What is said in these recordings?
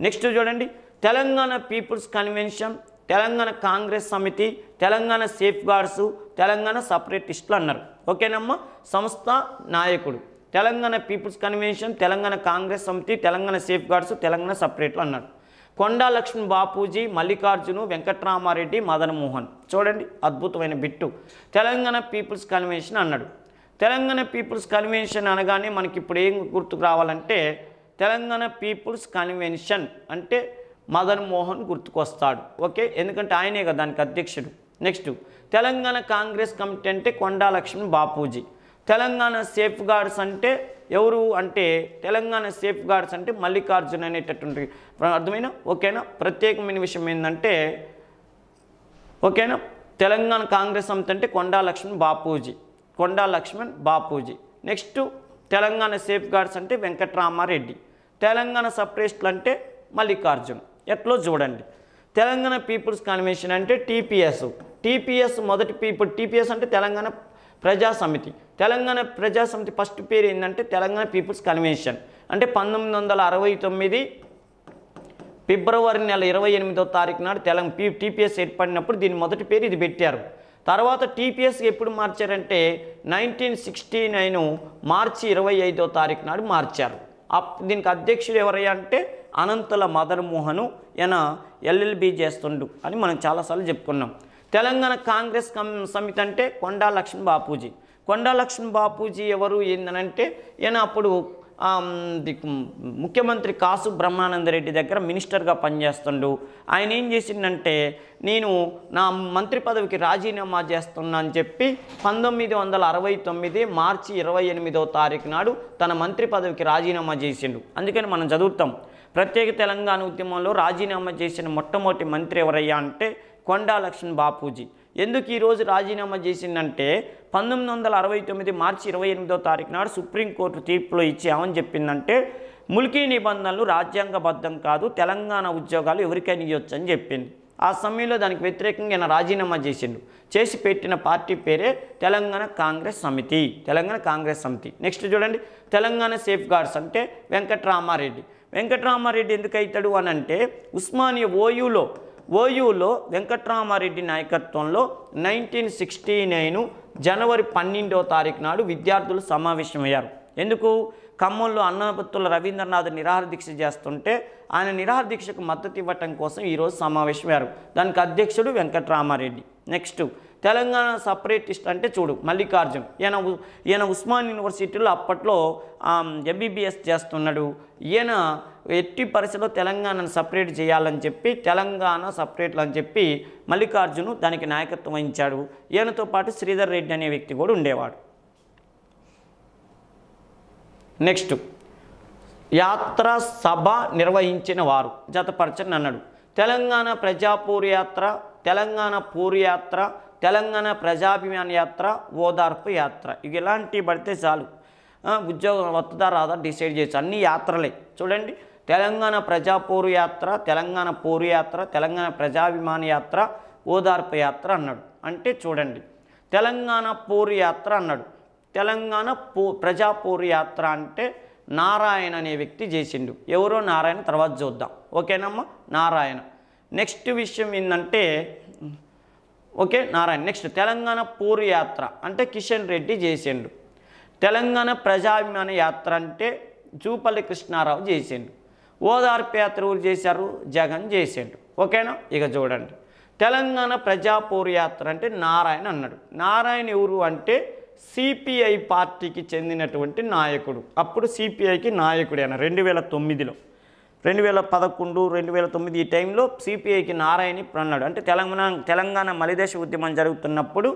Next చూడండి, Telangana people's convention, Telangana Congress సమితి, Telangana safe guards, Telangana సపరేటిస్టులు అన్నారు. ఓకేనమ్మా. సంస్థ నాయకుడు Telangana people's convention, Telangana Congress సమితి, తెలంగాణ సేఫ్ గార్డ్స్, తెలంగాణ సపరేట్లు అన్నారు. కొండా లక్ష్మణ్ బాపూజీ, మల్లికార్జును, వెంకట్రామారెడ్డి, మదన్ మోహన్. చూడండి అద్భుతమైన బిట్టు. తెలంగాణ పీపుల్స్ కన్వెన్షన్ అన్నాడు. తెలంగాణ పీపుల్స్ కన్వెన్షన్ అనగానే మనకి ఇప్పుడు ఏం గుర్తుకు రావాలంటే తెలంగాణ పీపుల్స్ కన్వెన్షన్ అంటే మదన్ మోహన్ గుర్తుకొస్తాడు. ఓకే, ఎందుకంటే ఆయనే కదా దానికి అధ్యక్షుడు. నెక్స్ట్ తెలంగాణ కాంగ్రెస్ కమిటీ అంటే కొండా లక్ష్మణ్ బాపూజీ. తెలంగాణ సేఫ్ గార్డ్స్ అంటే ఎవరు అంటే తెలంగాణ సేఫ్ గార్డ్స్ అంటే మల్లికార్జున్ అనేటటువంటి అర్థమైనా. ఓకేనా. ప్రత్యేకమైన విషయం ఏంటంటే ఓకేనా, తెలంగాణ కాంగ్రెస్ సమితి అంటే Konda Laxman Bapuji, Konda Laxman Bapuji. Next Telangana safeguards అంటే వెంకట్రామారెడ్డి. తెలంగాణ సపరేటిస్టులు అంటే మల్లికార్జున్. ఎట్లో చూడండి. తెలంగాణ పీపుల్స్ కన్వెన్షన్ అంటే టీపీఎస్ మొదటి ఇప్పుడు టీపీఎస్ అంటే తెలంగాణ ప్రజా సమితి. తెలంగాణ ప్రజా సమితి ఫస్ట్ పేరు ఏంటంటే తెలంగాణ పీపుల్స్ కన్వెన్షన్. అంటే 1969 ఫిబ్రవరి నెల 28వ తారీఖు నాడు టీపీఎస్ ఏర్పడినప్పుడు దీని మొదటి పేరు ఇది పెట్టారు. తర్వాత టీపీఎస్ ఎప్పుడు మార్చారంటే 1969 మార్చి 25వ తారీఖు నాడు మార్చారు. దీనికి అధ్యక్షుడు ఎవరయ్యా అంటే అనంతుల మదన్ మోహను. ఈయన ఎల్ఎల్బి చేస్తుండు అని మనం చాలాసార్లు చెప్పుకున్నాం. తెలంగాణ కాంగ్రెస్ సమితి అంటే కొండా లక్ష్మణ్ బాపూజీ. కొండా లక్ష్మణ్ బాపూజీ ఎవరు ఏందనంటే ఈయన అప్పుడు ముఖ్యమంత్రి కాసు బ్రహ్మానందరెడ్డి దగ్గర మినిస్టర్గా పనిచేస్తుండు. ఆయన ఏం చేసిండంటే నేను నా మంత్రి పదవికి రాజీనామా చేస్తున్నా అని చెప్పి 1969 మార్చి 28వ తారీఖు నాడు తన మంత్రి పదవికి రాజీనామా చేసిండు. అందుకని మనం చదువుతాం ప్రత్యేక తెలంగాణ ఉద్యమంలో రాజీనామా చేసిన మొట్టమొదటి మంత్రి ఎవరయ్యా అంటే కొండా లక్ష్మణ్ బాపూజీ. ఎందుకు ఈరోజు రాజీనామా చేసిందంటే 1969 మార్చి 28వ తారీఖు నాడు సుప్రీంకోర్టు తీర్పులో ఇచ్చి ఏమని చెప్పిందంటే ముల్కీ నిబంధనలు రాజ్యాంగబద్ధం కాదు, తెలంగాణ ఉద్యోగాలు ఎవరికైనా ఇవ్వచ్చు అని చెప్పింది. ఆ సమయంలో దానికి వ్యతిరేకంగా ఆయన రాజీనామా చేసి పెట్టిన పార్టీ పేరే తెలంగాణ కాంగ్రెస్ సమితి, తెలంగాణ కాంగ్రెస్ సమితి. నెక్స్ట్ చూడండి, తెలంగాణ సేఫ్ గార్డ్స్ అంటే వెంకట్రామారెడ్డి. వెంకట్రామారెడ్డి ఎందుకు అవుతాడు అని అంటే ఉస్మానియా ఓయూలో వెంకట్రామారెడ్డి నాయకత్వంలో 1969 జనవరి 12వ తారీఖు నాడు విద్యార్థులు సమావేశమయ్యారు. ఎందుకు? ఖమ్మంలో అన్నపత్తుల రవీంద్రనాథ్ నిరాహార దీక్ష చేస్తుంటే ఆయన నిరాహార దీక్షకు మద్దతు ఇవ్వటం కోసం ఈరోజు సమావేశమయ్యారు. దానికి అధ్యక్షుడు వెంకట్రామారెడ్డి. నెక్స్ట్ తెలంగాణ సపరేటిస్ట్ అంటే చూడు మల్లికార్జున్. ఈయన ఉస్మాన్ యూనివర్సిటీలో అప్పట్లో ఎంబీబీఎస్ చేస్తున్నాడు. ఈయన ఎట్టి పరిస్థితిలో తెలంగాణను సపరేట్ చేయాలని చెప్పి తెలంగాణ సపరేట్లు అని చెప్పి మల్లికార్జును దానికి నాయకత్వం వహించాడు. ఈయనతో పాటు శ్రీధర్ రెడ్డి అనే వ్యక్తి కూడా ఉండేవాడు. నెక్స్ట్ యాత్ర సభ నిర్వహించిన వారు జతపరచని అన్నాడు. తెలంగాణ ప్రజాపూర్ యాత్ర, తెలంగాణ పూర్ యాత్ర, తెలంగాణ ప్రజాభిమాన యాత్ర, ఓదార్పు యాత్ర. ఇక ఇలాంటివి పడితే చాలు ఉద్యోగం వస్తుందా రాదా డిసైడ్ చేయొచ్చు. అన్ని యాత్రలే చూడండి. తెలంగాణ ప్రజాపూర్ యాత్ర, తెలంగాణ పూర్ యాత్ర, తెలంగాణ ప్రజాభిమాన యాత్ర, ఓదార్పు యాత్ర అన్నాడు. అంటే చూడండి తెలంగాణ పూర్ యాత్ర అన్నాడు. తెలంగాణ ప్రజాపూర్ యాత్ర అంటే నారాయణ అనే వ్యక్తి చేసిండు. ఎవరో నారాయణ తర్వాత చూద్దాం. ఓకేనమ్మా, నారాయణ. నెక్స్ట్ విషయం ఏంటంటే okay Narayana. Next Telangana poor యాత్ర అంటే కిషన్ రెడ్డి చేసిండు. తెలంగాణ ప్రజాభిమాన యాత్ర అంటే జూపల్లి కృష్ణారావు చేసిండు. ఓదార్పు యాత్ర ఎవరు చేశారు? జగన్ చేసిండు. ఓకేనా. ఇక చూడండి తెలంగాణ ప్రజాపూర్ యాత్ర అంటే నారాయణ అన్నాడు. నారాయణ ఎవరు అంటే సిపిఐ పార్టీకి చెందినటువంటి నాయకుడు. అప్పుడు సిపిఐకి నాయకుడు ఆయన 2009లో 2011 2009 ఈ టైంలో సిపిఐకి నారాయణ అన్నాడు. అంటే తెలంగాణ మలిదేశ ఉద్యమం జరుగుతున్నప్పుడు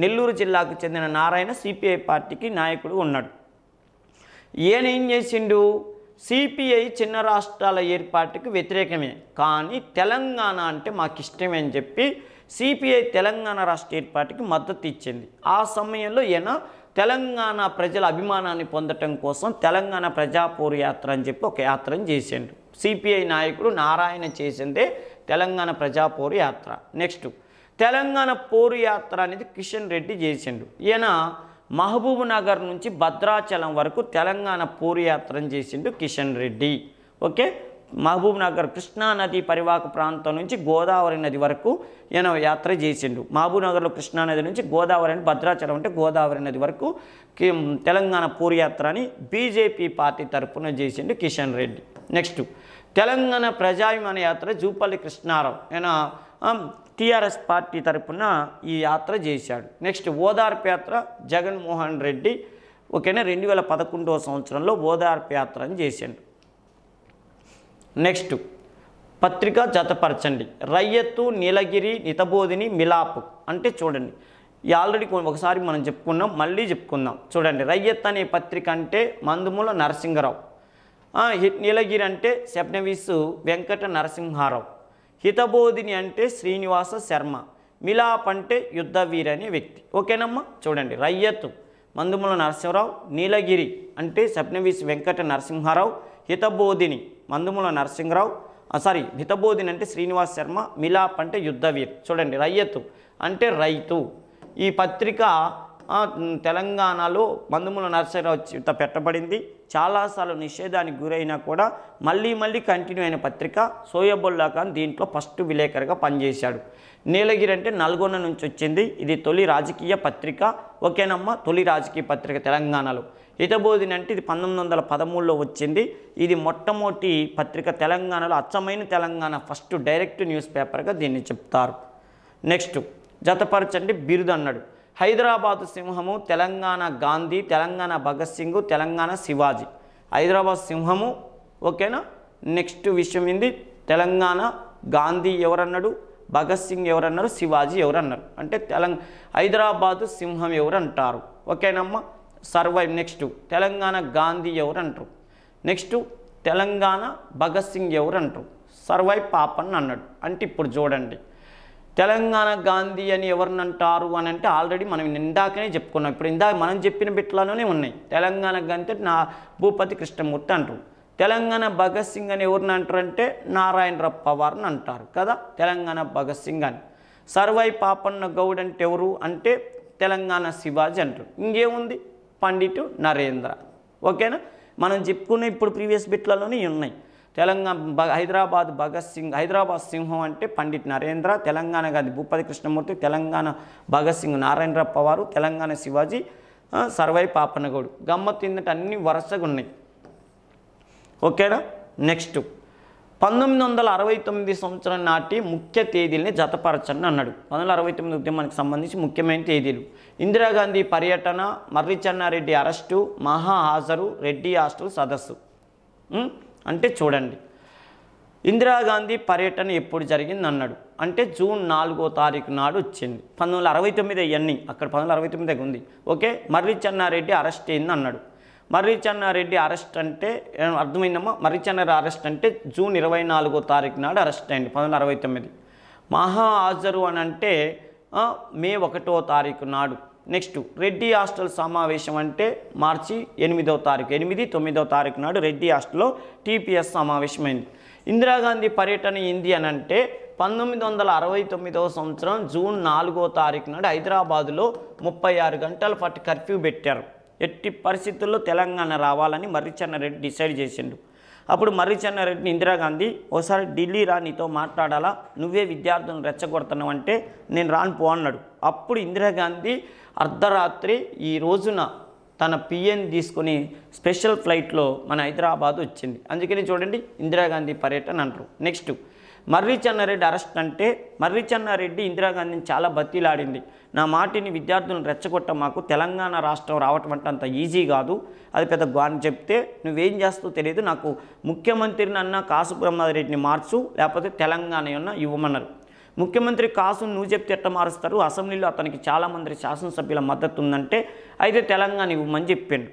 నెల్లూరు జిల్లాకు చెందిన నారాయణ సిపిఐ పార్టీకి నాయకుడు ఉన్నాడు. ఈయన ఏం చేసిండు? సిపిఐ చిన్న రాష్ట్రాల ఏర్పాటుకి వ్యతిరేకమే, కానీ తెలంగాణ అంటే మాకు ఇష్టమే అని చెప్పి సిపిఐ తెలంగాణ రాష్ట్ర ఏర్పాటుకి మద్దతు ఇచ్చింది. ఆ సమయంలో ఈయన తెలంగాణ ప్రజల అభిమానాన్ని పొందటం కోసం తెలంగాణ ప్రజాపూర్ యాత్ర అని చెప్పి ఒక యాత్రను చేసిండు. సిపిఐ నాయకుడు నారాయణ చేసిందే తెలంగాణ ప్రజాపూర్ యాత్ర. నెక్స్ట్ తెలంగాణ పోరు యాత్ర అనేది కిషన్ రెడ్డి చేసిండు. ఈయన మహబూబ్ నగర్ నుంచి భద్రాచలం వరకు తెలంగాణ పోరు యాత్రను చేసిండు కిషన్ రెడ్డి. ఓకే, మహబూబ్ నగర్ కృష్ణా నది పరివాహక ప్రాంతం నుంచి గోదావరి నది వరకు ఈయన యాత్ర చేసిండు. మహబూబ్ నగర్లో కృష్ణా నది నుంచి గోదావరి అని భద్రాచలం అంటే గోదావరి నది వరకు తెలంగాణ పూర్యాత్ర అని బీజేపీ పార్టీ తరఫున చేసిండు కిషన్ రెడ్డి. నెక్స్ట్ తెలంగాణ ప్రజాభిమాన యాత్ర జూపల్లి కృష్ణారావు, ఈయన టీఆర్ఎస్ పార్టీ తరఫున ఈ యాత్ర చేశాడు. నెక్స్ట్ ఓదార్పు యాత్ర జగన్మోహన్ రెడ్డి ఓకేనా 2011వ సంవత్సరంలో ఓదార్పు యాత్ర అని చేశాడు. నెక్స్ట్ పత్రిక జతపరచండి. రయ్యత్తు, నీలగిరి, హితబోధిని, మిలాప్ అంటే చూడండి ఆల్రెడీ ఒకసారి మనం చెప్పుకున్నాం, మళ్ళీ చెప్పుకుందాం. చూడండి రయ్యత్ అనే పత్రిక అంటే మందుమూల నరసింహరావు, నీలగిరి అంటే శబ్నవీసు వెంకట నరసింహారావు, హితబోధిని అంటే శ్రీనివాస శర్మ, మిలాప్ అంటే యుద్ధవీర్ అనే వ్యక్తి. ఓకేనమ్మా. చూడండి రయ్యత్ మందుమూల నరసింహరావు, నీలగిరి అంటే శబ్నవీసు వెంకట నరసింహారావు, హితబోధిని మందుమూల నరసింహరావు హితబోధిని అంటే శ్రీనివాస్ శర్మ, మిలాప్ అంటే యుద్ధవీర్. చూడండి రయ్యత్ అంటే రైతు. ఈ పత్రిక తెలంగాణలో మందుమూల నరసింహరావు చేత పెట్టబడింది. చాలాసార్లు నిషేధానికి గురైనా కూడా మళ్ళీ కంటిన్యూ అయిన పత్రిక. సోయబుల్లా ఖాన్ దీంట్లో ఫస్ట్ విలేకరుగా పనిచేశాడు. నీలగిరి అంటే నల్గొండ నుంచి వచ్చింది. ఇది తొలి రాజకీయ పత్రిక. ఓకేనమ్మా, తొలి రాజకీయ పత్రిక తెలంగాణలో. హితబోధిని అంటే ఇది 1913లో వచ్చింది. ఇది మొట్టమొదటి పత్రిక తెలంగాణలో, అచ్చమైన తెలంగాణ ఫస్ట్ డైరెక్ట్ న్యూస్ పేపర్గా దీన్ని చెప్తారు. నెక్స్ట్ జతపరచండి బిరుదు అన్నాడు. హైదరాబాదు సింహము, తెలంగాణ గాంధీ, తెలంగాణ భగత్ సింగ్, తెలంగాణ శివాజీ. హైదరాబాద్ సింహము ఓకేనా. నెక్స్ట్ విషయం ఏంది, తెలంగాణ గాంధీ ఎవరన్నాడు, భగత్ సింగ్ ఎవరన్నారు, శివాజీ ఎవరన్నారు అంటే హైదరాబాదు సింహం ఎవరు అంటారు. ఓకేనమ్మా. సర్వైవ్. నెక్స్ట్ తెలంగాణ గాంధీ ఎవరు అంటారు. నెక్స్ట్ తెలంగాణ భగత్ సింగ్ ఎవరు అంటారు. సర్వైవ్ పాపన్ అన్నాడు. అంటే ఇప్పుడు చూడండి తెలంగాణ గాంధీ అని ఎవరిని అంటారు అని అంటే ఆల్రెడీ మనం ఇందాకనే చెప్పుకున్నాం. ఇప్పుడు ఇందాక మనం చెప్పిన బిట్లలోనే ఉన్నాయి. తెలంగాణ గాంధీ నా భూపతి కృష్ణమూర్తి అంటారు. తెలంగాణ భగత్ సింగ్ అని ఎవరిని అంటారంటే నారాయణరావు పవార్ని అంటారు కదా, తెలంగాణ భగత్ సింగ్ అని. సర్వైవ్ పాపన్న గౌడ్ అంటే ఎవరు అంటే తెలంగాణ శివాజీ అంటారు. ఇంకేముంది, పండిట్ నరేంద్ర. ఓకేనా. మనం చెప్పుకునే ఇప్పుడు ప్రీవియస్ బిట్లలోనే ఉన్నాయి. హైదరాబాద్ భగత్ సింగ్, హైదరాబాద్ సింహం అంటే పండిట్ నరేంద్ర, తెలంగాణ గాంధీ భూపతి కృష్ణమూర్తి, తెలంగాణ భగత్ సింగ్ నారాయణరావు పవారు, తెలంగాణ శివాజీ సర్వైవ్ పాపన్నగౌడ్. గమ్మత్తు ఏంటంటే అన్ని వరుసగా ఉన్నాయి. ఓకేనా. నెక్స్ట్ 1969 సంవత్సరం నాటి ముఖ్య తేదీలని జతపరచండి అన్నాడు. 1969 ఉద్యమానికి సంబంధించి ముఖ్యమైన తేదీలు: ఇందిరాగాంధీ పర్యటన, మర్రి చెన్నారెడ్డి అరెస్టు, మహా హాజరు, రెడ్డి హాస్టల్ సదస్సు. అంటే చూడండి ఇందిరాగాంధీ పర్యటన ఎప్పుడు జరిగింది అన్నాడు అంటే జూన్ 4వ తారీఖు నాడు వచ్చింది. 1969 ఇవన్నీ అక్కడ 1969 ఉంది. ఓకే. మర్రి చెన్నారెడ్డి అరెస్ట్ అయింది అన్నాడు. మర్రి చెన్నారెడ్డి అరెస్ట్ అంటే అర్థమైందమ్మా. మర్రి చెన్నారెడ్డి అరెస్ట్ అంటే జూన్ 24వ తారీఖు నాడు అరెస్ట్ అయింది 1969. మహా హాజరు అని అంటే మే 1వ తారీఖు నాడు. నెక్స్ట్ రెడ్డి హాస్టల్ సమావేశం అంటే మార్చి 8వ తారీఖు, 8, 9వ తారీఖు నాడు రెడ్డి హాస్టల్లో టీపీఎస్ సమావేశమైంది. ఇందిరాగాంధీ పర్యటన ఏంది అని అంటే 1969వ సంవత్సరం జూన్ 4వ తారీఖు నాడు హైదరాబాదులో 36 గంటల పాటు కర్ఫ్యూ పెట్టారు. ఎట్టి పరిస్థితుల్లో తెలంగాణ రావాలని మర్రి చెన్నారెడ్డి డిసైడ్ చేసిండు. అప్పుడు మర్రి చెన్నారెడ్డిని ఇందిరాగాంధీ ఒకసారి ఢిల్లీ రా, నీతో మాట్లాడాలా, నువ్వే విద్యార్థులను రెచ్చగొడుతున్నావు అంటే నేను రాను పో అన్నాడు. అప్పుడు ఇందిరాగాంధీ అర్ధరాత్రి ఈ రోజున తన పిఎన్ తీసుకుని స్పెషల్ ఫ్లైట్లో మన హైదరాబాద్ వచ్చింది. అందుకని చూడండి ఇందిరాగాంధీ పర్యటన అంటారు. నెక్స్ట్ మర్రి చెన్నారెడ్డి అరెస్ట్ అంటే మర్రి చెన్నారెడ్డి ఇందిరాగాంధీని చాలా బతిలాడింది. నా మాటిని విద్యార్థులను రెచ్చగొట్ట, మాకు తెలంగాణ రాష్ట్రం రావటం అంటే అంత ఈజీ కాదు, అది పెద్ద అని చెప్తే నువ్వేం చేస్తావు తెలియదు, నాకు ముఖ్యమంత్రిని అన్న కాసు బ్రహ్మారెడ్డిని మార్చు, లేకపోతే తెలంగాణ అన్న ఇవ్వమన్నారు. ముఖ్యమంత్రి కాసును నువ్వు చెప్తే ఎట్ట మారుస్తారు, అసెంబ్లీలో అతనికి చాలామంది శాసనసభ్యుల మద్దతు ఉందంటే అయితే తెలంగాణ ఇవ్వమని చెప్పాడు.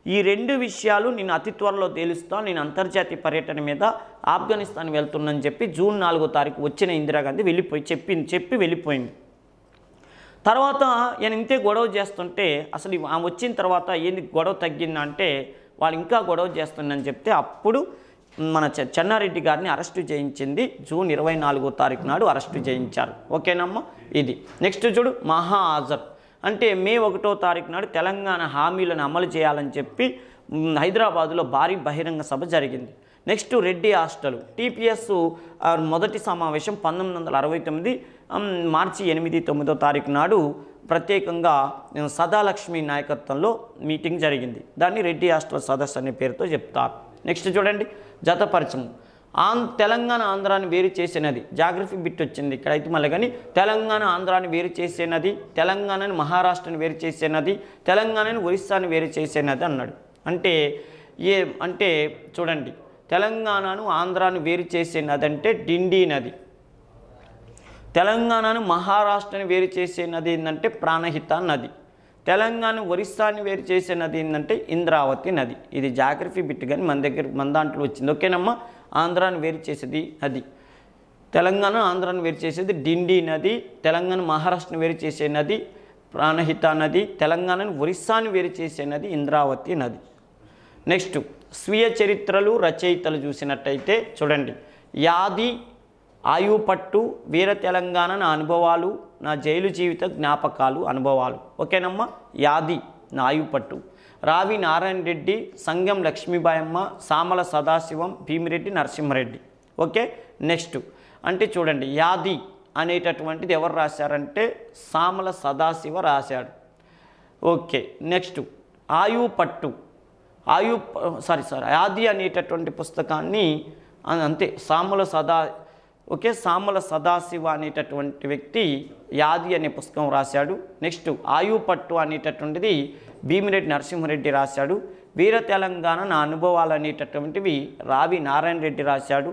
ఈ రెండు విషయాలు నేను అతి త్వరలో తేలుస్తాను, నేను అంతర్జాతీయ పర్యటన మీద ఆఫ్ఘనిస్తాన్ వెళ్తున్నానని చెప్పి జూన్ 4వ తారీఖు వచ్చిన ఇందిరాగాంధీ చెప్పి వెళ్ళిపోయింది. తర్వాత నేను ఇంతే గొడవ చేస్తుంటే అసలు ఆమె వచ్చిన తర్వాత ఏంది గొడవ తగ్గిందంటే వాళ్ళు ఇంకా గొడవ చేస్తుందని చెప్తే అప్పుడు మన చెన్నారెడ్డి గారిని అరెస్టు చేయించింది. జూన్ 24వ తారీఖు నాడు అరెస్టు చేయించారు. ఓకేనమ్మా. ఇది నెక్స్ట్ చూడు మహా హాజర్ అంటే మే 1వ తారీఖు నాడు తెలంగాణ హామీలను అమలు చేయాలని చెప్పి హైదరాబాదులో భారీ బహిరంగ సభ జరిగింది. నెక్స్ట్ రెడ్డి హాస్టల్ టీపీఎస్ మొదటి సమావేశం 1969 మార్చి 8-9 తారీఖు నాడు ప్రత్యేకంగా సదాలక్ష్మి నాయకత్వంలో మీటింగ్ జరిగింది. దాన్ని రెడ్డి హాస్టల్ సదస్సు అనే పేరుతో చెప్తారు. నెక్స్ట్ చూడండి, జతపరచము. తెలంగాణ ఆంధ్రాన్ని వేరు చేసినది. జాగ్రఫీ బిట్ వచ్చింది ఇక్కడ అయితే మళ్ళీ, కానీ తెలంగాణ ఆంధ్రాన్ని వేరు చేసేనది, తెలంగాణని మహారాష్ట్రని వేరు చేసేనది, తెలంగాణని ఒరిస్సాని వేరు చేసేనది అన్నాడు. అంటే చూడండి, తెలంగాణను ఆంధ్రాను వేరు చేసే నది అంటే డిండి నది, తెలంగాణను మహారాష్ట్రని వేరు చేసే నది ఏంటంటే ప్రాణహిత నది, తెలంగాణ ఒరిస్సాని వేరు చేసే నది ఏంటంటే ఇంద్రావతి నది. ఇది జాగ్రఫీ బిట్ కానీ మన దాంట్లో వచ్చింది. ఓకేనమ్మా, ఆంధ్రాని వేరు చేసేది అది, తెలంగాణ ఆంధ్రాని వేరు చేసేది డిండి నది, తెలంగాణ మహారాష్ట్రని వేరు చేసే నది ప్రాణహిత నది, తెలంగాణను ఒరిస్సాని వేరు చేసే నది ఇంద్రావతి నది. నెక్స్ట్ స్వీయ చరిత్రలు రచయితలు చూసినట్టయితే చూడండి, యాది, ఆయుపట్టు, వీర తెలంగాణ నా అనుభవాలు, నా జైలు జీవిత జ్ఞాపకాలు అనుభవాలు. ఓకేనమ్మా, యాది నా ఆయుపట్టు, రావి నారాయణ రెడ్డి, సంగం లక్ష్మీబాయమ్మ, సామల సదాశివం, భీమిరెడ్డి నరసింహారెడ్డి. ఓకే, నెక్స్ట్ అంటే చూడండి, యాది అనేటటువంటిది ఎవరు రాశారంటే సామల సదాశివ రాశాడు. ఓకే, నెక్స్ట్ ఆయుపట్టు, యాది అనేటటువంటి పుస్తకాన్ని అంతే సామల సదాశివ అనేటటువంటి వ్యక్తి యాది అనే పుస్తకం రాశాడు. నెక్స్ట్ ఆయుపట్టు అనేటటువంటిది భీమిరెడ్డి నరసింహారెడ్డి రాశాడు. వీర తెలంగాణ నా అనుభవాలు అనేటటువంటివి రావి నారాయణ రెడ్డి రాశాడు.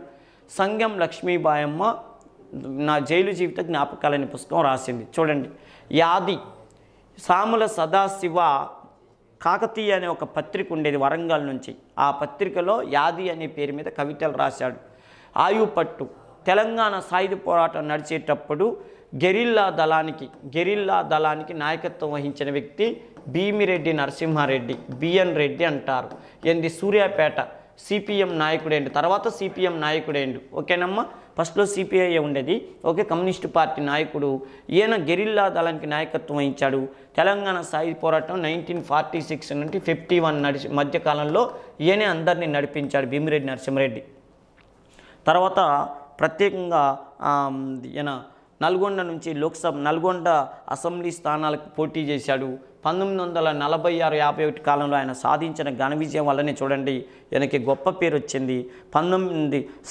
సంగం లక్ష్మీబాయమ్మ నా జైలు జీవిత జ్ఞాపకాలనే పుస్తకం రాసింది. చూడండి, యాది సామల సదాశివ కాకతీయ అనే ఒక పత్రిక ఉండేది వరంగల్ నుంచి, ఆ పత్రికలో యాది అనే పేరు మీద కవితలు రాశాడు. ఆయుపట్టు తెలంగాణ సాయుధ పోరాటం నడిచేటప్పుడు గెరిల్లా దళానికి నాయకత్వం వహించిన వ్యక్తి భీమిరెడ్డి నరసింహారెడ్డి, బిఎన్ రెడ్డి అంటారు. ఏంది సూర్యాపేట సిపిఎం నాయకుడేండు, తర్వాత సిపిఎం నాయకుడేండు. ఓకేనమ్మా, ఫస్ట్లో సిపిఐ ఉండేది. ఓకే, కమ్యూనిస్టు పార్టీ నాయకుడు ఈయన గెరిల్లా దళానికి నాయకత్వం వహించాడు. తెలంగాణ సాయుధ పోరాటం 1946 నుండి 51 మధ్యకాలంలో ఈయనే అందరినీ నడిపించాడు భీమిరెడ్డి నరసింహారెడ్డి. తర్వాత ప్రత్యేకంగా ఈయన నల్గొండ నుంచి నల్గొండ అసెంబ్లీ స్థానాలకు పోటీ చేశాడు. 1946-51 కాలంలో ఆయన సాధించిన ఘన విజయం వల్లనే చూడండి ఈయనకి గొప్ప పేరు వచ్చింది.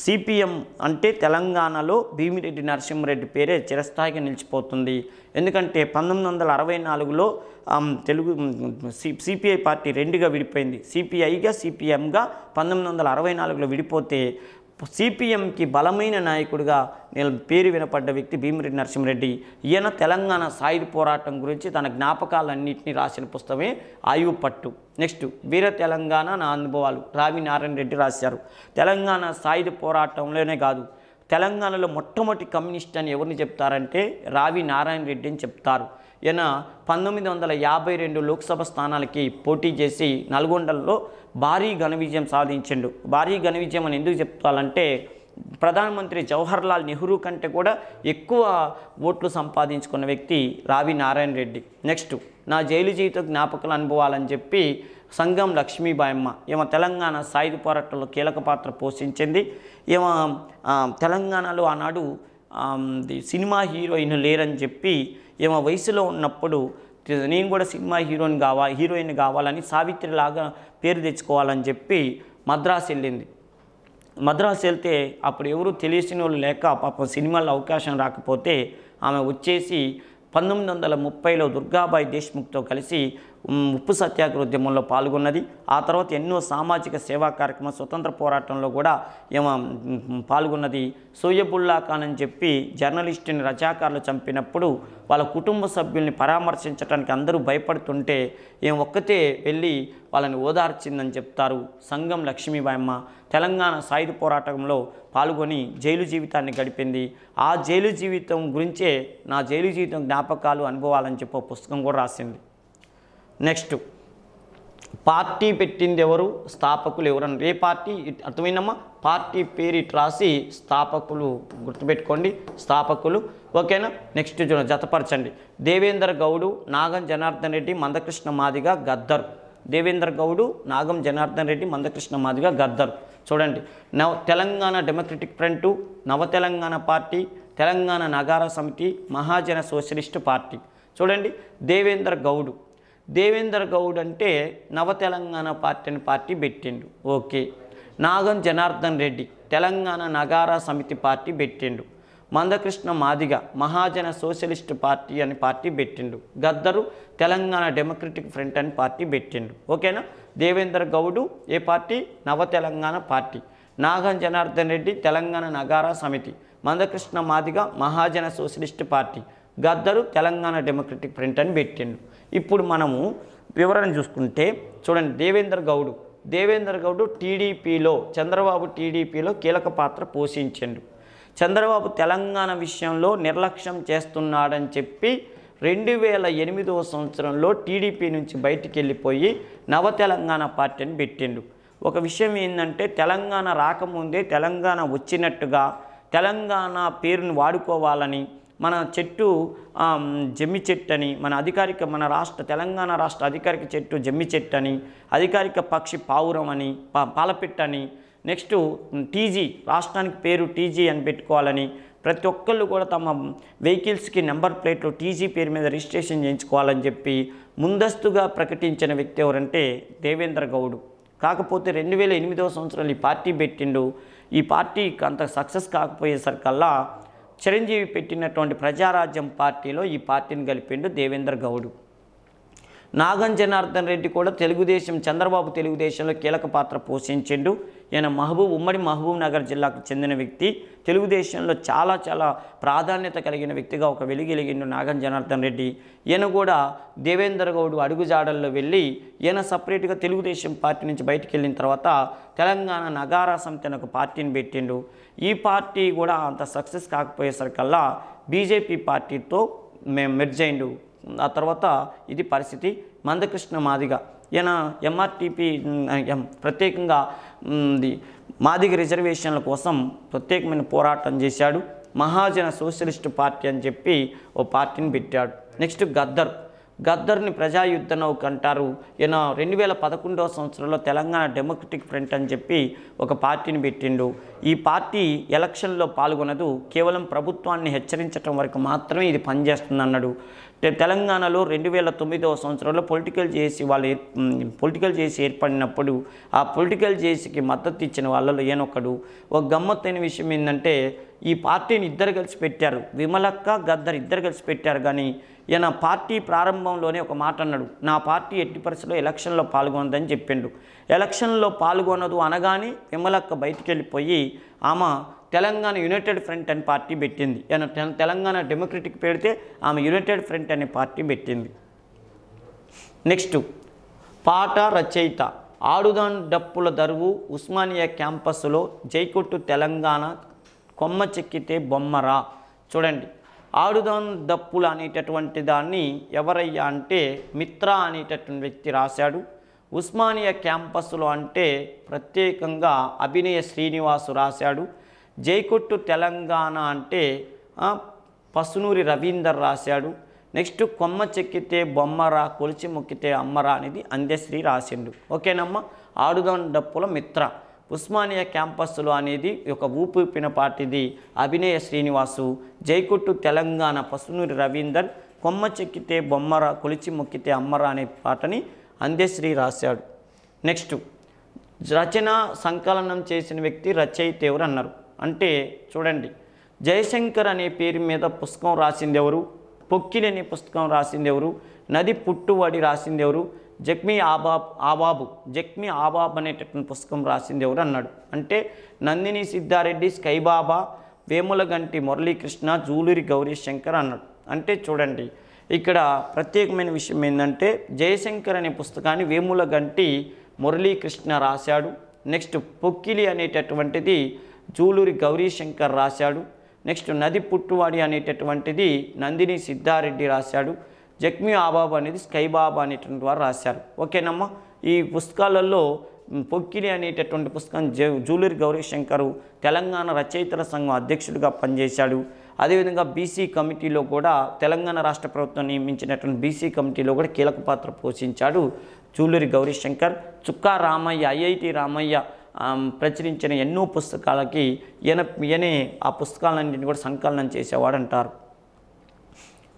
సిపిఎం అంటే తెలంగాణలో భీమిరెడ్డి నరసింహారెడ్డి పేరే చిరస్థాయిగా నిలిచిపోతుంది. ఎందుకంటే 1964లో తెలుగు సిపిఐ పార్టీ రెండుగా విడిపోయింది. సిపిఐగా సిపిఎంగా 1964లో విడిపోతే సిపిఎంకి బలమైన నాయకుడిగా పేరు వినపడ్డ వ్యక్తి భీమిరెడ్డి నరసింహారెడ్డి. ఈయన తెలంగాణ సాయుధ పోరాటం గురించి తన జ్ఞాపకాలన్నింటినీ రాసిన పుస్తకమే ఆయుపట్టు. నెక్స్ట్ వీర తెలంగాణ నా అనుభవాలు రావి నారాయణ రెడ్డి రాశారు. తెలంగాణ సాయుధ పోరాటంలోనే కాదు, తెలంగాణలో మొట్టమొదటి కమ్యూనిస్ట్ అని ఎవరిని చెప్తారంటే రావి నారాయణ రెడ్డి అని చెప్తారు. ఈయన 1952 లోక్సభ స్థానాలకి పోటీ చేసి నల్గొండలో భారీ ఘన విజయం సాధించిండు. భారీ ఘన విజయం అని ఎందుకు చెప్తారంటే ప్రధానమంత్రి జవహర్లాల్ నెహ్రూ కంటే కూడా ఎక్కువ ఓట్లు సంపాదించుకున్న వ్యక్తి రావి నారాయణ రెడ్డి. నెక్స్ట్ నా జైలు జీవిత జ్ఞాపకాల అనుభవాలని చెప్పి సంగం లక్ష్మీబాయమ్మ ఈమె తెలంగాణ సాయుధ పోరాటంలో కీలక పాత్ర పోషించింది. ఈమె తెలంగాణలో ఆనాడు సినిమా హీరోయిన్ లేరని చెప్పి ఈమె వయసులో ఉన్నప్పుడు నేను కూడా సినిమా హీరోయిన్ కావాలని సావిత్రిలాగా పేరు తెచ్చుకోవాలని చెప్పి మద్రాసు వెళ్ళింది. మద్రాసు వెళ్తే అప్పుడు ఎవరు తెలిసిన వాళ్ళు లేక పాపం సినిమాల్లో అవకాశం రాకపోతే ఆమె వచ్చేసి 1930లో దుర్గాబాయి దేశ్ముఖ్తో కలిసి ఉప్పు సత్యాగ్రహ ఉద్యమంలో పాల్గొన్నది. ఆ తర్వాత ఎన్నో సామాజిక సేవా కార్యక్రమం స్వతంత్ర పోరాటంలో కూడా ఏమో పాల్గొన్నది. సోయబుల్లా ఖాన్ అని చెప్పి జర్నలిస్టుని రజాకారులు చంపినప్పుడు వాళ్ళ కుటుంబ సభ్యుల్ని పరామర్శించడానికి అందరూ భయపడుతుంటే ఏం ఒక్కతే వెళ్ళి వాళ్ళని ఓదార్చిందని చెప్తారు. సంగం లక్ష్మీబాయమ్మ తెలంగాణ సాయుధ పోరాటంలో పాల్గొని జైలు జీవితాన్ని గడిపింది. ఆ జైలు జీవితం గురించే నా జైలు జీవితం జ్ఞాపకాలు అనుభవాలని చెప్పి పుస్తకం కూడా రాసింది. నెక్స్ట్ పార్టీ పెట్టింది ఎవరు, స్థాపకులు ఎవరన్నా ఏ పార్టీ అర్థమైందమ్మా, పార్టీ పేరు ఇటు రాసి స్థాపకులు గుర్తుపెట్టుకోండి, స్థాపకులు. ఓకేనా. నెక్స్ట్ జతపరచండి. దేవేందర్ గౌడు, నాగం జనార్దన్ రెడ్డి, మందకృష్ణ మాదిగ, గద్దర్. దేవేంద్ర గౌడు, నాగం జనార్దన్ రెడ్డి, మందకృష్ణ మాదిగ, గద్దర్. చూడండి, తెలంగాణ డెమోక్రటిక్ ఫ్రంట్, నవ తెలంగాణ పార్టీ, తెలంగాణ నగార సమితి, మహాజన సోషలిస్టు పార్టీ. చూడండి, దేవేంద్ర గౌడ్ అంటే నవ తెలంగాణ పార్టీ అని పార్టీ పెట్టిండు. ఓకే. నాగం జనార్దన్ రెడ్డి తెలంగాణ నగార సమితి పార్టీ పెట్టిండు. మందకృష్ణ మాదిగ మహాజన సోషలిస్ట్ పార్టీ అని పార్టీ పెట్టిండు. గద్దరు తెలంగాణ డెమోక్రటిక్ ఫ్రంట్ అని పార్టీ పెట్టిండు. ఓకేనా. దేవేంద్ర గౌడు ఏ party? Nava Telangana party. Nagam Janardhan Reddy Telangana Nagara Samiti. Mandakrishna Madiga Mahajana socialist party. Gaddar Telangana democratic front అని పెట్టిండు. ఇప్పుడు మనము వివరణ చూసుకుంటే చూడండి, దేవేంద్ర గౌడు టీడీపీలో, చంద్రబాబు టీడీపీలో కీలక పాత్ర పోషించిండు. చంద్రబాబు తెలంగాణ విషయంలో నిర్లక్ష్యం చేస్తున్నాడని చెప్పి 2008వ సంవత్సరంలో టీడీపీ నుంచి బయటికి వెళ్ళిపోయి నవ తెలంగాణ పార్టీని పెట్టిండు. ఒక విషయం ఏంటంటే, తెలంగాణ రాకముందే తెలంగాణ వచ్చినట్టుగా తెలంగాణ పేరుని వాడుకోవాలని, మన చెట్టు జమ్మి చెట్టు అని, మన తెలంగాణ రాష్ట్ర అధికారిక చెట్టు జమ్మి చెట్టు అని, అధికారిక పక్షి పావురం అని, పాలపిట్టని, నెక్స్ట్ టీజీ, రాష్ట్రానికి పేరు టీజీ అని పెట్టుకోవాలని, ప్రతి ఒక్కళ్ళు కూడా తమ వెహికల్స్కి నెంబర్ ప్లేట్లు టీజీ పేరు మీద రిజిస్ట్రేషన్ చేయించుకోవాలని చెప్పి ముందస్తుగా ప్రకటించిన వ్యక్తి ఎవరంటే దేవేంద్ర గౌడు. కాకపోతే 2008వ సంవత్సరంలో ఈ పార్టీ పెట్టిండు. ఈ పార్టీకి అంత సక్సెస్ కాకపోయేసరికల్లా చిరంజీవి పెట్టినటువంటి ప్రజారాజ్యం పార్టీలో ఈ పార్టీని కలిపిండు దేవేంద్ర గౌడు. నాగం జనార్దన్ రెడ్డి కూడా చంద్రబాబు తెలుగుదేశంలో కీలక పాత్ర పోషించిండు. ఈయన ఉమ్మడి మహబూబ్ నగర్ జిల్లాకు చెందిన వ్యక్తి. తెలుగుదేశంలో చాలా ప్రాధాన్యత కలిగిన వ్యక్తిగా ఒక వెలిగిలిగిండు నాగం జనార్దన్ రెడ్డి. ఈయన కూడా దేవేంద్ర గౌడు అడుగుజాడల్లో వెళ్ళి ఈయన సపరేట్గా తెలుగుదేశం పార్టీ నుంచి బయటికి వెళ్ళిన తర్వాత తెలంగాణ నగారా సమితి అని ఒక పార్టీని పెట్టిండు. ఈ పార్టీ కూడా అంత సక్సెస్ కాకపోయేసరికల్లా బీజేపీ పార్టీతో మెర్జ్ అయిండు. ఆ తర్వాత ఇది పరిస్థితి. మందకృష్ణ మాదిగ ఈయన ఎంఆర్టీపీ ప్రత్యేకంగా మాదిగ రిజర్వేషన్ల కోసం ప్రత్యేకమైన పోరాటం చేశాడు. మహాజన సోషలిస్ట్ పార్టీ అని చెప్పి ఓ పార్టీని పెట్టాడు. నెక్స్ట్ గద్దర్ని ప్రజాయుద్ధ నౌక అంటారు. ఈయన 2011వ సంవత్సరంలో తెలంగాణ డెమోక్రటిక్ ఫ్రంట్ అని చెప్పి ఒక పార్టీని పెట్టిండు. ఈ పార్టీ ఎలక్షన్లో పాల్గొనదు, కేవలం ప్రభుత్వాన్ని హెచ్చరించడం వరకు మాత్రమే ఇది పనిచేస్తుంది అన్నాడు. తెలంగాణలో 2009వ సంవత్సరంలో పొలిటికల్ చేసి ఏర్పడినప్పుడు ఆ పొలిటికల్ చేసికి మద్దతు ఇచ్చిన వాళ్ళలో ఈయనొక్కడు. ఒక గమ్మత్తైన విషయం ఏంటంటే, ఈ పార్టీని ఇద్దరు కలిసి పెట్టారు, విమలక్క గద్దర్ ఇద్దరు కలిసి పెట్టారు. కానీ ఈయన పార్టీ ప్రారంభంలోనే ఒక మాట అన్నాడు, నా పార్టీ ఎట్టి పరిస్థితుల్లో ఎలక్షన్లో పాల్గొనదని చెప్పిండు. ఎలక్షన్లో పాల్గొనదు అనగానే విమలక్క బయటికి వెళ్ళిపోయి ఆమె తెలంగాణ యునైటెడ్ ఫ్రంట్ అనే పార్టీ పెట్టింది. తెలంగాణ డెమోక్రటిక్ పెడితే ఆమె యునైటెడ్ ఫ్రంట్ అనే పార్టీ పెట్టింది. నెక్స్ట్ పాట రచయిత ఆడుదాన్ డప్పుల దరువు ఉస్మానియా క్యాంపస్లో జైకొట్టు తెలంగాణ కొమ్మ చెక్కితే బొమ్మరా. చూడండి, ఆడుదాన్ డప్పులు అనేటటువంటి దాన్ని ఎవరయ్యా అంటే మిత్రా అనేటటువంటి వ్యక్తి రాశాడు. ఉస్మానియా క్యాంపస్లో అంటే ప్రత్యేకంగా అభినయ శ్రీనివాసు రాశాడు. జైకొట్టు తెలంగాణ అంటే పసునూరి రవీందర్ రాశాడు. నెక్స్ట్ కొమ్మ చెక్కితే బొమ్మరా కొలిచి మొక్కితే అమ్మరా అనేది అందశ్రీ రాసిండు. ఓకేనమ్మా. ఆడుదాన్ డప్పుల మిత్ర ఉస్మానియా క్యాంపస్లో అనేది ఒక ఊపిన పార్టీది అభినయ శ్రీనివాసు. జైకొట్టు తెలంగాణ పసునూరి రవీందర్. కొమ్మ చెక్కితే బొమ్మరా కొలిచి మొక్కితే అమ్మరా అనే పాటని అందశ్రీ రాశాడు. నెక్స్ట్ రచన సంకలనం చేసిన వ్యక్తి రచయిత ఎవరు అన్నారు అంటే చూడండి, జయశంకర్ అనే పేరు మీద పుస్తకం రాసింది ఎవరు? పొక్కిలి అనే పుస్తకం రాసింది ఎవరు? నది పుట్టువడి రాసింది ఎవరు? జఖ్మీ ఆబాబ్ అనేటటువంటి పుస్తకం రాసింది ఎవరు అన్నాడు. అంటే నందిని సిద్ధారెడ్డి, స్కైబాబా, వేములగంటి మురళీకృష్ణ, జూలూరి గౌరీశంకర్ అన్నాడు. అంటే చూడండి, ఇక్కడ ప్రత్యేకమైన విషయం ఏంటంటే జయశంకర్ అనే పుస్తకాన్ని వేములగంటి మురళీకృష్ణ రాశాడు. నెక్స్ట్ పొక్కిలి అనేటటువంటిది జూలూరి గౌరీశంకర్ రాశాడు. నెక్స్ట్ నది పుట్టువాడి అనేటటువంటిది నందిని సిద్ధారెడ్డి రాశాడు. జఖ్మీ ఆబాబ్ అనేది స్కైబాబా అనేటువంటి వారు రాశారు. ఓకేనమ్మా. ఈ పుస్తకాలలో పొక్కిలి అనేటటువంటి పుస్తకం జూలూరి గౌరీశంకరు తెలంగాణ రచయితల సంఘం అధ్యక్షుడిగా పనిచేశాడు. అదేవిధంగా బీసీ కమిటీలో కూడా తెలంగాణ రాష్ట్ర ప్రభుత్వం నియమించినటువంటి బీసీ కమిటీలో కూడా కీలక పాత్ర పోషించాడు జూలూరి గౌరీశంకర్. చుక్కా రామయ్య, ఐఐటి రామయ్య ప్రచురించిన ఎన్నో పుస్తకాలకి ఈయనే ఆ పుస్తకాలన్నింటినీ కూడా సంకలనం చేసేవాడు అంటారు.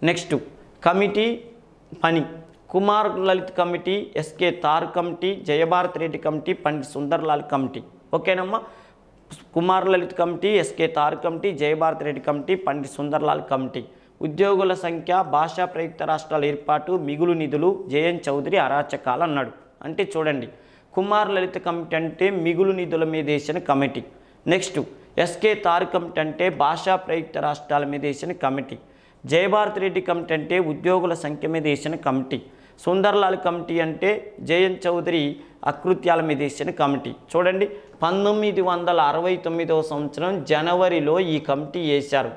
నెక్స్ట్ కమిటీ పని. Kumar Lalit committee, SK Dhar committee, Jayabharath Reddy committee, Pandit Sundarlal committee. ఓకేనమ్మా. Kumar Lalit committee, SK Dhar committee, Jayabharath Reddy committee, Pandit Sundarlal committee. ఉద్యోగుల సంఖ్య, భాషా ప్రయుక్త రాష్ట్రాల ఏర్పాటు, మిగులు నిధులు, జేఎన్ చౌదరి అరాచకాలు అన్నాడు. అంటే చూడండి, కుమార్ లలిత్ కమిటీ అంటే మిగులు నిధుల మీద వేసిన committee. Next SK Dhar committee అంటే భాషా ప్రయుక్త రాష్ట్రాల మీద వేసిన కమిటీ. జయభారత్ రెడ్డి కమిటీ అంటే ఉద్యోగుల సంఖ్య మీద వేసిన కమిటీ. సుందర్లాల్ కమిటీ అంటే జేఎన్ చౌదరి అకృత్యాల మీద వేసిన కమిటీ. చూడండి, 1969వ సంవత్సరం జనవరిలో ఈ కమిటీ వేశారు.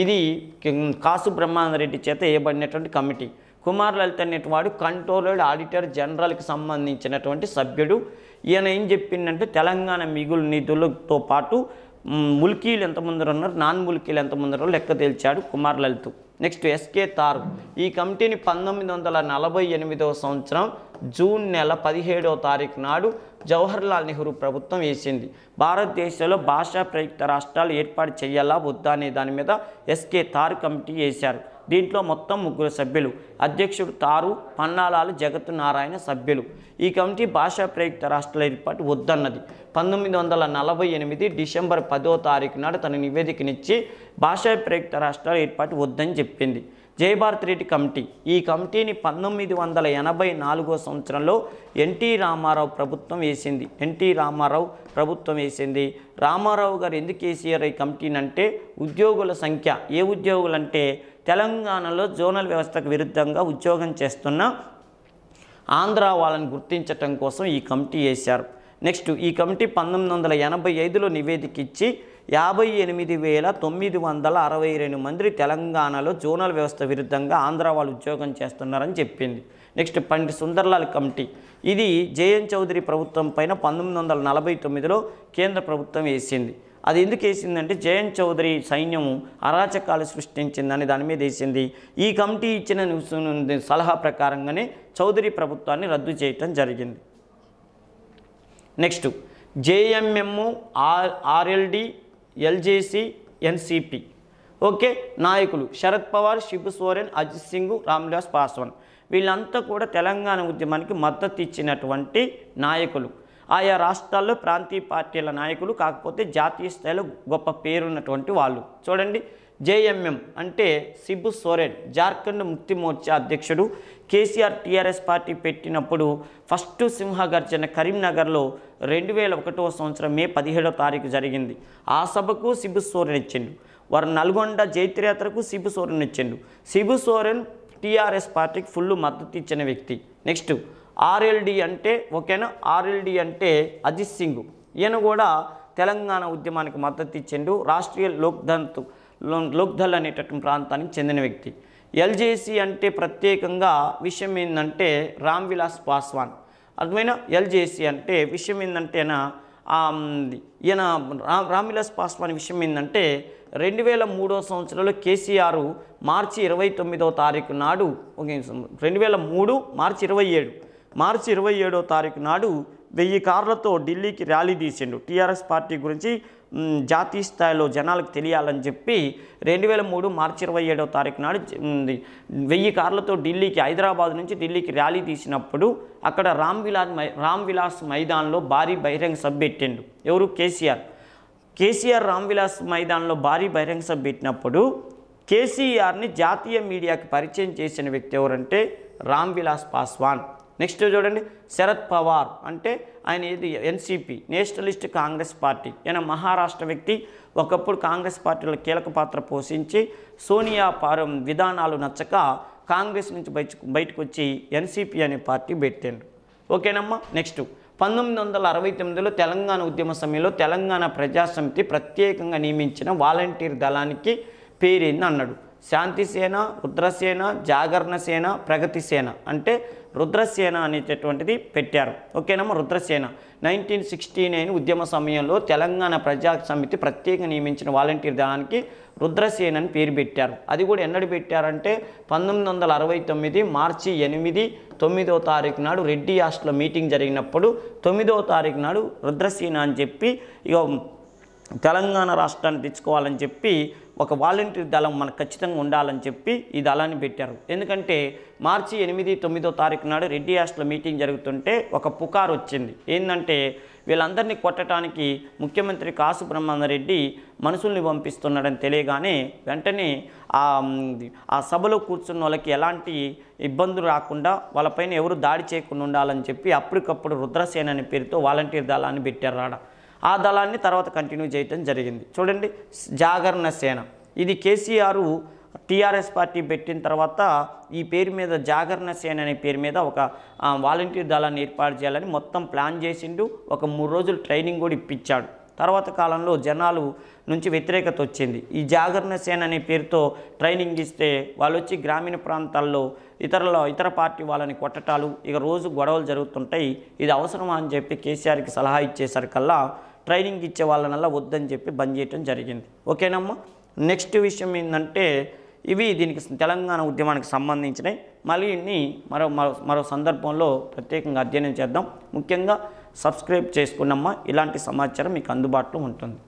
ఇది కాసు బ్రహ్మానందరెడ్డి చేత వేయబడినటువంటి కమిటీ. కుమార్ లలిత్ అనేటివాడు కంట్రోలర్డ్ ఆడిటర్ జనరల్కి సంబంధించినటువంటి సభ్యుడు. ఈయన ఏం చెప్పిందంటే తెలంగాణ మిగులు నిధులతో పాటు ముల్కీలు ఎంతమంది ఉన్నారు, నాన్ ముల్కీలు ఎంతమంది ఉన్నారో లెక్క తేల్చాడు కుమార్ లలిత్. నెక్స్ట్ ఎస్కే తారు. ఈ కమిటీని 1948వ సంవత్సరం జూన్ నెల 17వ తారీఖు నాడు జవహర్లాల్ నెహ్రూ ప్రభుత్వం వేసింది. భారతదేశంలో భాషా ప్రయుక్త రాష్ట్రాలు ఏర్పాటు చేయాలా వద్దా అనే దాని మీద ఎస్కే తార్ కమిటీ వేశారు. దీంట్లో మొత్తం 3 సభ్యులు. అధ్యక్షుడు తారు, పన్నాలాలు జగత్ నారాయణ సభ్యులు. ఈ కమిటీ భాషా ప్రయుక్త రాష్ట్రాల ఏర్పాటు వద్దన్నది. 1948 డిసెంబర్ 10వ తారీఖు నాడు తన నివేదికనిచ్చి భాషా ప్రయుక్త రాష్ట్రాల ఏర్పాటు వద్దని చెప్పింది. జయభారత్ రెడ్డి కమిటీ. ఈ కమిటీని 1984వ సంవత్సరంలో ఎన్టీ రామారావు ప్రభుత్వం వేసింది. రామారావు గారు ఎందుకు వేసారు ఈ కమిటీని అంటే ఉద్యోగుల సంఖ్య. ఏ ఉద్యోగులు అంటే తెలంగాణలో జోనల్ వ్యవస్థకు విరుద్ధంగా ఉద్యోగం చేస్తున్న ఆంధ్ర వాళ్ళని గుర్తించటం కోసం ఈ కమిటీ వేశారు. నెక్స్ట్ ఈ కమిటీ 1985లో నివేదిక ఇచ్చి 58,962 మంది తెలంగాణలో జోనల్ వ్యవస్థ విరుద్ధంగా ఆంధ్ర వాళ్ళు ఉద్యోగం చేస్తున్నారని చెప్పింది. Next Pandit Sundarlal committee. ఇది జేఎన్ చౌదరి ప్రభుత్వం పైన 1949లో కేంద్ర ప్రభుత్వం వేసింది. అది ఎందుకు వేసిందంటే జేఎన్ చౌదరి సైన్యము అరాచకాలు సృష్టించిందని దాని మీద వేసింది. ఈ కమిటీ ఇచ్చిన సలహా ప్రకారంగానే చౌదరి ప్రభుత్వాన్ని రద్దు చేయటం జరిగింది. Next JMM, RLD, LJC, NCP. Okay, నాయకులు శరద్ పవార్, శిబు సోరెన్, అజిత్ సింగ్, రామ్విలాస్ పాస్వాన్. వీళ్ళంతా కూడా తెలంగాణ ఉద్యమానికి మద్దతు ఇచ్చినటువంటి నాయకులు. ఆయా రాష్ట్రాల్లో ప్రాంతీయ పార్టీల నాయకులు, కాకపోతే జాతీయ స్థాయిలో గొప్ప పేరున్నటువంటి వాళ్ళు. చూడండి, జేఎంఎం అంటే శిబు సోరెన్ జార్ఖండ్ ముక్తి మోర్చా అధ్యక్షుడు. కేసీఆర్ టీఆర్ఎస్ పార్టీ పెట్టినప్పుడు ఫస్ట్ సింహగర్జన కరీంనగర్లో 2001వ సంవత్సరం మే 17వ తారీఖు జరిగింది. ఆ సభకు శిబు సోరెన్ ఇచ్చిండు. వారు నల్గొండ జైత్రయాత్రకు శిబు సోరెన్ ఇచ్చిండు. శిబు సోరెన్ టీఆర్ఎస్ పార్టీకి ఫుల్ మద్దతు ఇచ్చిన వ్యక్తి. నెక్స్ట్ ఆర్ఎల్డి అంటే ఓకేనా, ఆర్ఎల్డి అంటే అజిత్ సింగ్. ఈయన కూడా తెలంగాణ ఉద్యమానికి మద్దతు ఇచ్చిండు. రాష్ట్రీయ లోక్దల్ అనేటటువంటి ప్రాంతానికి చెందిన వ్యక్తి. ఎల్జేసి అంటే ప్రత్యేకంగా విషయం ఏంటంటే రామ్విలాస్ పాస్వాన్. అర్థమైన ఎల్జేసి అంటే విషయం ఏంటంటే ఈయన రామ్విలాస్ పాస్వాన్ విషయం ఏంటంటే 2003వ సంవత్సరంలో కేసీఆర్ మార్చి 29వ తారీఖు నాడు 2003 మార్చి 27వ తారీఖు నాడు 1000 కార్లతో ఢిల్లీకి ర్యాలీ తీసిండు. టీఆర్ఎస్ పార్టీ గురించి జాతీయ స్థాయిలో జనాలకు తెలియాలని చెప్పి 2003 మార్చి 27వ తారీఖు నాడు 1000 కార్లతో ఢిల్లీకి, హైదరాబాద్ నుంచి ఢిల్లీకి ర్యాలీ తీసినప్పుడు అక్కడ రామ్విలాస్ మైదాన్లో భారీ బహిరంగ సభ పెట్టిండు. ఎవరు? కేసీఆర్ రామ్విలాస్ మైదాన్లో భారీ బహిరంగ సభ పెట్టినప్పుడు కేసీఆర్ని జాతీయ మీడియాకి పరిచయం చేసిన వ్యక్తి ఎవరంటే రామ్విలాస్ పాస్వాన్. నెక్స్ట్ చూడండి, శరద్ పవార్ అంటే ఆయన ఇది ఎన్సిపి, నేషనలిస్ట్ కాంగ్రెస్ పార్టీ. ఈయన మహారాష్ట్ర వ్యక్తి. ఒకప్పుడు కాంగ్రెస్ పార్టీలో కీలక పాత్ర పోషించి సోనియా విధానాలు నచ్చక కాంగ్రెస్ నుంచి బయటకు వచ్చి ఎన్సిపి అనే పార్టీ పెట్టాడు. ఓకేనమ్మా. నెక్స్ట్ 1969లో తెలంగాణ ఉద్యమ సమయంలో తెలంగాణ ప్రజాసమితి ప్రత్యేకంగా నియమించిన వాలంటీర్ దళానికి పేరేంది అన్నాడు. శాంతిసేన, రుద్రసేన, జాగరణ సేన, ప్రగతి సేన. అంటే రుద్రసేన అనేటటువంటిది పెట్టారు. ఓకేనమ్మా. రుద్రసేన 1969 ఉద్యమ సమయంలో తెలంగాణ ప్రజా సమితి ప్రత్యేక నియమించిన వాలంటీర్ దళానికి రుద్రసేన అని పేరు పెట్టారు. అది కూడా ఎన్నడు పెట్టారంటే 1969 మార్చి 8, 9వ తారీఖు నాడు రెడ్డి హాస్టల్లో మీటింగ్ జరిగినప్పుడు 9వ తారీఖు నాడు రుద్రసేన అని చెప్పి ఇక తెలంగాణ రాష్ట్రాన్ని తెచ్చుకోవాలని చెప్పి ఒక వాలంటీర్ దళం మనకు ఖచ్చితంగా ఉండాలని చెప్పి ఈ దళాన్ని పెట్టారు. ఎందుకంటే మార్చి 8, 9వ తారీఖు నాడు రెడ్డి హాస్టల్లో మీటింగ్ జరుగుతుంటే ఒక పుకారు వచ్చింది. ఏంటంటే వీళ్ళందరినీ కొట్టడానికి ముఖ్యమంత్రి కాసు బ్రహ్మానందరెడ్డి మనుషుల్ని పంపిస్తున్నాడని తెలియగానే వెంటనే ఆ సభలో కూర్చున్న వాళ్ళకి ఎలాంటి ఇబ్బందులు రాకుండా వాళ్ళపైన ఎవరు దాడి చేయకుండా ఉండాలని చెప్పి అప్పటికప్పుడు రుద్రసేన అనే పేరుతో వాలంటీర్ దళాన్ని పెట్టారు ఆడ. ఆ దళాన్ని తర్వాత కంటిన్యూ చేయటం జరిగింది. చూడండి, జాగరణ సేన ఇది కేసీఆర్ టీఆర్ఎస్ పార్టీ పెట్టిన తర్వాత ఈ పేరు మీద జాగరణ సేన అనే పేరు మీద ఒక వాలంటీర్ దళాన్ని ఏర్పాటు చేయాలని మొత్తం ప్లాన్ చేసిండు. ఒక 3 రోజులు ట్రైనింగ్ కూడా ఇప్పించాడు. తర్వాత కాలంలో జనాలు నుంచి వ్యతిరేకత వచ్చింది. ఈ జాగరణ సేన అనే పేరుతో ట్రైనింగ్ ఇస్తే వాళ్ళు వచ్చి గ్రామీణ ప్రాంతాల్లో ఇతర పార్టీ వాళ్ళని కొట్టటాలు, ఇక రోజు గొడవలు జరుగుతుంటాయి. ఇది అవసరమా అని చెప్పి కేసీఆర్కి సలహా ఇచ్చేసరికల్లా ట్రైనింగ్ ఇచ్చే వాళ్ళనల్లా వద్దని చెప్పి బంద్ చేయటం జరిగింది. ఓకేనమ్మా. నెక్స్ట్ విషయం ఏంటంటే ఇవి దీనికి తెలంగాణ ఉద్యమానికి సంబంధించినవి. మళ్ళీ మరో సందర్భంలో ప్రత్యేకంగా అధ్యయనం చేద్దాం. ముఖ్యంగా సబ్స్క్రైబ్ చేసుకున్నమ్మా. ఇలాంటి సమాచారం మీకు అందుబాటులో ఉంటుంది.